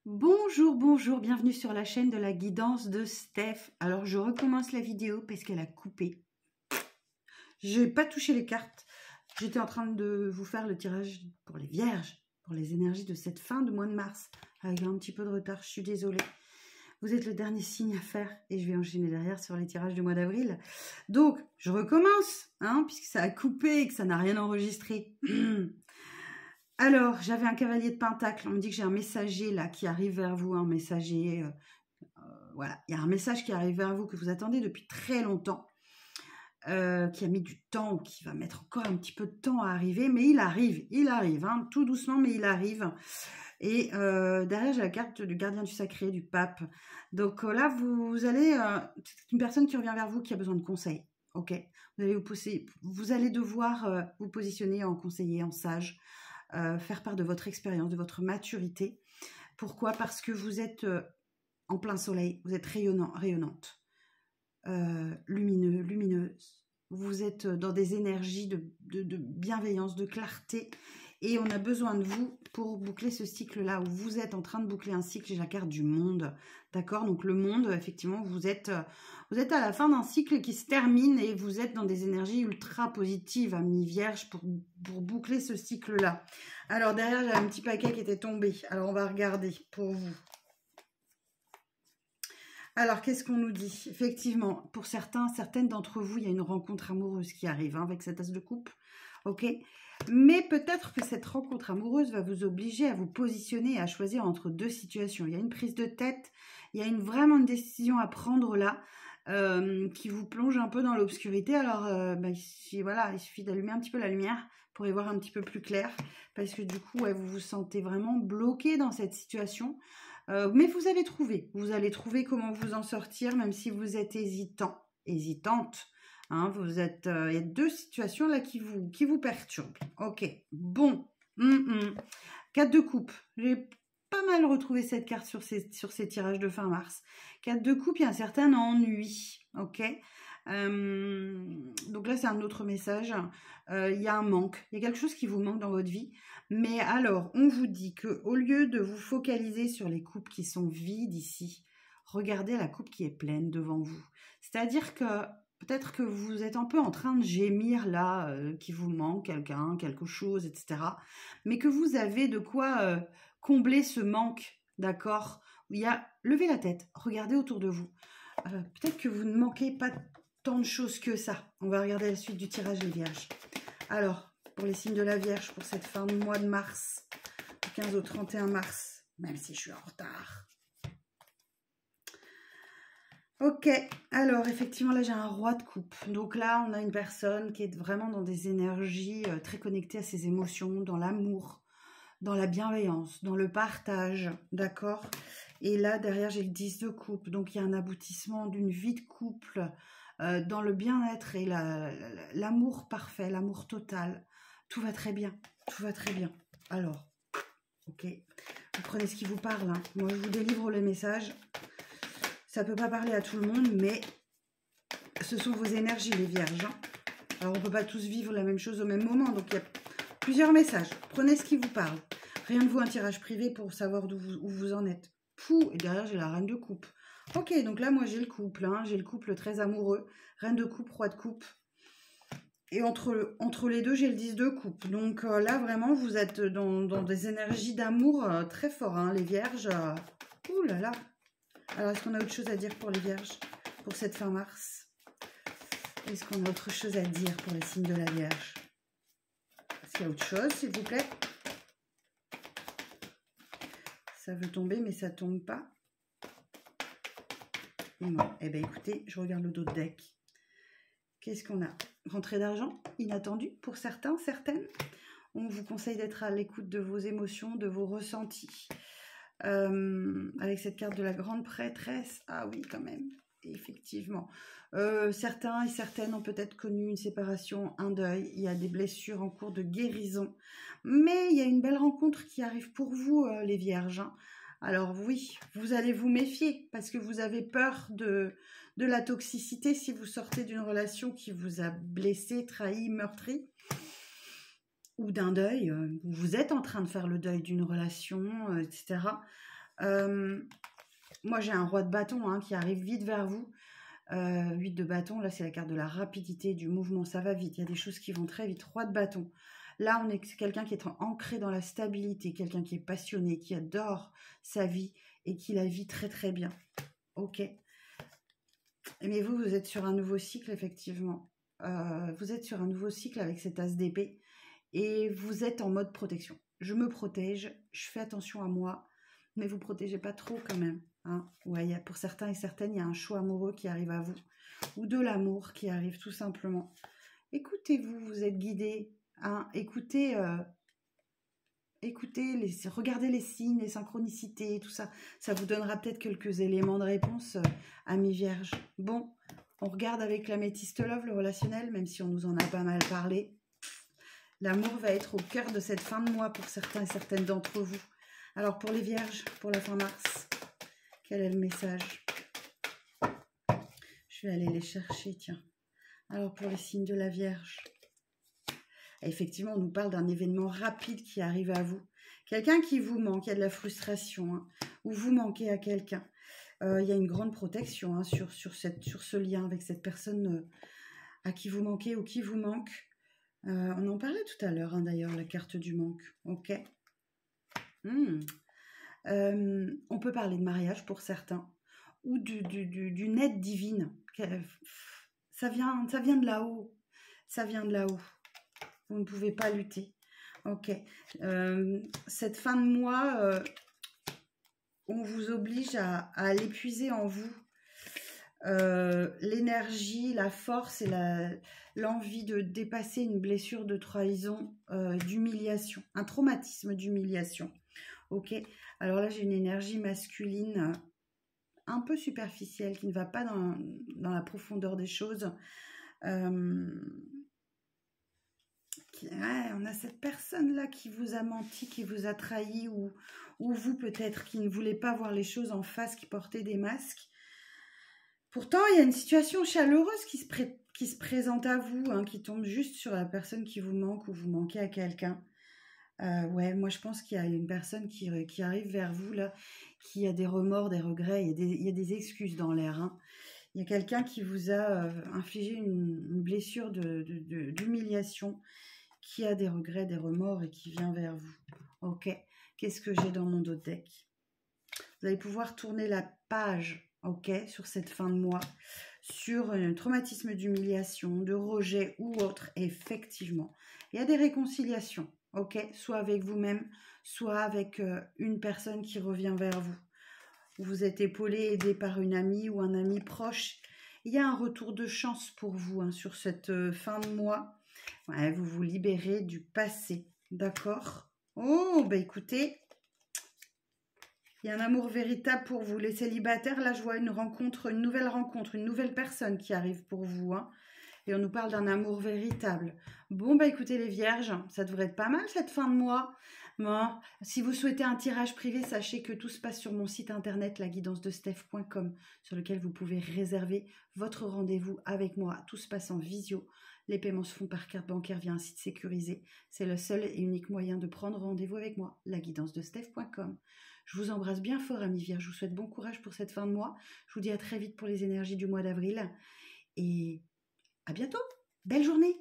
Bonjour, bonjour, bienvenue sur la chaîne de la guidance de Steph. Alors je recommence la vidéo parce qu'elle a coupé. J'ai pas touché les cartes. J'étais en train de vous faire le tirage pour les vierges, pour les énergies de cette fin de mois de mars. Avec un petit peu de retard, je suis désolée. Vous êtes le dernier signe à faire et je vais enchaîner derrière sur les tirages du mois d'avril. Donc, je recommence, puisque ça a coupé et que ça n'a rien enregistré. Alors, j'avais un cavalier de pentacle. On me dit que j'ai un messager là qui arrive vers vous, un messager. Voilà, il y a un message qui arrive vers vous que vous attendez depuis très longtemps, qui a mis du temps ou qui va mettre encore un petit peu de temps à arriver, mais il arrive, tout doucement, mais il arrive. Et derrière, j'ai la carte du gardien du sacré, du pape. Donc là, vous allez, c'est une personne qui revient vers vous qui a besoin de conseils. Ok, vous allez devoir vous positionner en conseiller, en sage. Faire part de votre expérience, de votre maturité. Pourquoi? Parce que vous êtes en plein soleil, vous êtes rayonnante, lumineuse. Vous êtes dans des énergies de bienveillance, de clarté. Et on a besoin de vous pour boucler ce cycle-là, où vous êtes en train de boucler un cycle. J'ai la carte du monde, d'accord? Donc le monde, effectivement, vous êtes à la fin d'un cycle qui se termine et vous êtes dans des énergies ultra positives, amis vierges, pour boucler ce cycle-là. Alors derrière, j'ai un petit paquet qui était tombé. Alors on va regarder pour vous. Alors, qu'est-ce qu'on nous dit? Effectivement, pour certaines d'entre vous, il y a une rencontre amoureuse qui arrive avec cet as de coupe, ok? Mais peut-être que cette rencontre amoureuse va vous obliger à vous positionner et à choisir entre deux situations. Il y a une prise de tête, il y a vraiment une décision à prendre là, qui vous plonge un peu dans l'obscurité. Alors, il suffit d'allumer un petit peu la lumière pour y voir un petit peu plus clair, parce que du coup, vous vous sentez vraiment bloqué dans cette situation. Mais vous allez trouver comment vous en sortir, même si vous êtes hésitante. Il y a deux situations là qui vous perturbent. Ok, bon. 4 de coupe. J'ai pas mal retrouvé cette carte sur ces tirages de fin mars. 4 de coupe, il y a un certain ennui. Ok. Donc là, c'est un autre message. Il y a un manque. Il y a quelque chose qui vous manque dans votre vie. Mais alors, on vous dit qu'au lieu de vous focaliser sur les coupes qui sont vides ici, regardez la coupe qui est pleine devant vous. C'est-à-dire que peut-être que vous êtes un peu en train de gémir là, qu'il vous manque quelqu'un, quelque chose, etc. Mais que vous avez de quoi combler ce manque, d'accord? Levez la tête, regardez autour de vous. Peut-être que vous ne manquez pas tant de choses que ça. On va regarder la suite du tirage des vierges. Alors, pour les signes de la Vierge, pour cette fin de mois de mars, du 15 au 31 mars, même si je suis en retard. Ok, alors effectivement là j'ai un roi de coupe. Donc là on a une personne qui est vraiment dans des énergies très connectées à ses émotions, dans l'amour, dans la bienveillance, dans le partage, d'accord? Et là derrière j'ai le 10 de coupe, donc il y a un aboutissement d'une vie de couple dans le bien-être et l'amour parfait, l'amour total. Tout va très bien, tout va très bien. Alors, ok, vous prenez ce qui vous parle, hein. Moi je vous délivre le message. Ça ne peut pas parler à tout le monde, mais ce sont vos énergies, les vierges, hein. Alors, on ne peut pas tous vivre la même chose au même moment, donc il y a plusieurs messages. Prenez ce qui vous parle. Rien de vous un tirage privé pour savoir où vous en êtes. Pouh, et derrière, j'ai la reine de coupe. Ok, donc là, moi, j'ai le couple, hein. J'ai le couple très amoureux. Reine de coupe, roi de coupe. Et entre les deux, j'ai le 10 de coupe. Donc là, vraiment, vous êtes dans des énergies d'amour très fort, hein, les vierges. Ouh là là. Alors, est-ce qu'on a autre chose à dire pour les vierges, pour cette fin mars? Est-ce qu'on a autre chose à dire pour les signes de la Vierge? Est-ce qu'il y a autre chose, s'il vous plaît? Ça veut tomber, mais ça ne tombe pas. Bon, eh bien, écoutez, je regarde le dos de deck. Qu'est-ce qu'on a? Rentrée d'argent, inattendue pour certains, certaines. On vous conseille d'être à l'écoute de vos émotions, de vos ressentis. Avec cette carte de la grande prêtresse, ah oui quand même, effectivement, certains et certaines ont peut-être connu une séparation, un deuil, il y a des blessures en cours de guérison, mais il y a une belle rencontre qui arrive pour vous, les vierges, hein. Alors oui, vous allez vous méfier parce que vous avez peur de la toxicité si vous sortez d'une relation qui vous a blessé, trahi, meurtri, ou d'un deuil, vous êtes en train de faire le deuil d'une relation, etc. Moi, j'ai un roi de bâton hein, qui arrive vite vers vous. 8 de bâton, là, c'est la carte de la rapidité, du mouvement. Ça va vite. Il y a des choses qui vont très vite. Roi de bâton. Là, on est quelqu'un qui est ancré dans la stabilité, quelqu'un qui est passionné, qui adore sa vie et qui la vit très, très bien. Ok. Mais vous, vous êtes sur un nouveau cycle, effectivement. Vous êtes sur un nouveau cycle avec cet as d'épée et vous êtes en mode protection. Je me protège, je fais attention à moi, mais vous protégez pas trop quand même. Hein. Ouais, pour certains et certaines, il y a un choix amoureux qui arrive à vous ou de l'amour qui arrive tout simplement. Écoutez-vous, vous êtes guidé. Hein. Écoutez, regardez les signes, les synchronicités, tout ça. Ça vous donnera peut-être quelques éléments de réponse, amis vierges. Bon, on regarde avec l'améthyste love, le relationnel, même si on nous en a pas mal parlé. L'amour va être au cœur de cette fin de mois pour certains et certaines d'entre vous. Alors pour les vierges, pour la fin mars, quel est le message? Je vais aller les chercher, tiens. Alors pour les signes de la Vierge. Effectivement, on nous parle d'un événement rapide qui arrive à vous. Quelqu'un qui vous manque, il y a de la frustration, hein, ou vous manquez à quelqu'un. Il y a une grande protection hein, sur ce lien avec cette personne à qui vous manquez ou qui vous manque. On en parlait tout à l'heure, hein, d'ailleurs, la carte du manque. Ok. On peut parler de mariage pour certains, ou d'une aide divine. Ça vient de là-haut. Ça vient de là-haut. Vous ne pouvez pas lutter. Ok. Cette fin de mois, on vous oblige à aller puiser en vous l'énergie, la force et l'envie de dépasser une blessure de trahison, d'humiliation, un traumatisme d'humiliation. Ok. Alors là, j'ai une énergie masculine un peu superficielle qui ne va pas dans la profondeur des choses. Ouais, on a cette personne-là qui vous a menti, qui vous a trahi, ou vous peut-être qui ne voulez pas voir les choses en face, qui portait des masques. Pourtant, il y a une situation chaleureuse qui se présente à vous, hein, qui tombe juste sur la personne qui vous manque ou vous manquez à quelqu'un. Ouais, moi je pense qu'il y a une personne qui arrive vers vous, là, qui a des remords, des regrets, il y a des excuses dans l'air. Hein. Il y a quelqu'un qui vous a infligé une blessure d'humiliation, qui a des regrets, des remords et qui vient vers vous. Ok, qu'est-ce que j'ai dans mon dos de deck? Vous allez pouvoir tourner la page, ok, sur cette fin de mois, sur un traumatisme d'humiliation, de rejet ou autre. Effectivement, il y a des réconciliations, ok, soit avec vous-même, soit avec une personne qui revient vers vous. Vous êtes épaulé, aidé par une amie ou un ami proche. Il y a un retour de chance pour vous hein, sur cette fin de mois. Ouais, vous vous libérez du passé, d'accord? Oh, bah écoutez, il y a un amour véritable pour vous. Les célibataires, là, je vois une nouvelle personne qui arrive pour vous. Hein, et on nous parle d'un amour véritable. Bon, bah écoutez les vierges, ça devrait être pas mal cette fin de mois. Bon, si vous souhaitez un tirage privé, sachez que tout se passe sur mon site internet, laguidancedesteph.com, sur lequel vous pouvez réserver votre rendez-vous avec moi. Tout se passe en visio. Les paiements se font par carte bancaire via un site sécurisé. C'est le seul et unique moyen de prendre rendez-vous avec moi, laguidancedesteph.com. Je vous embrasse bien fort, amis vierges. Je vous souhaite bon courage pour cette fin de mois. Je vous dis à très vite pour les énergies du mois d'avril. Et à bientôt. Belle journée.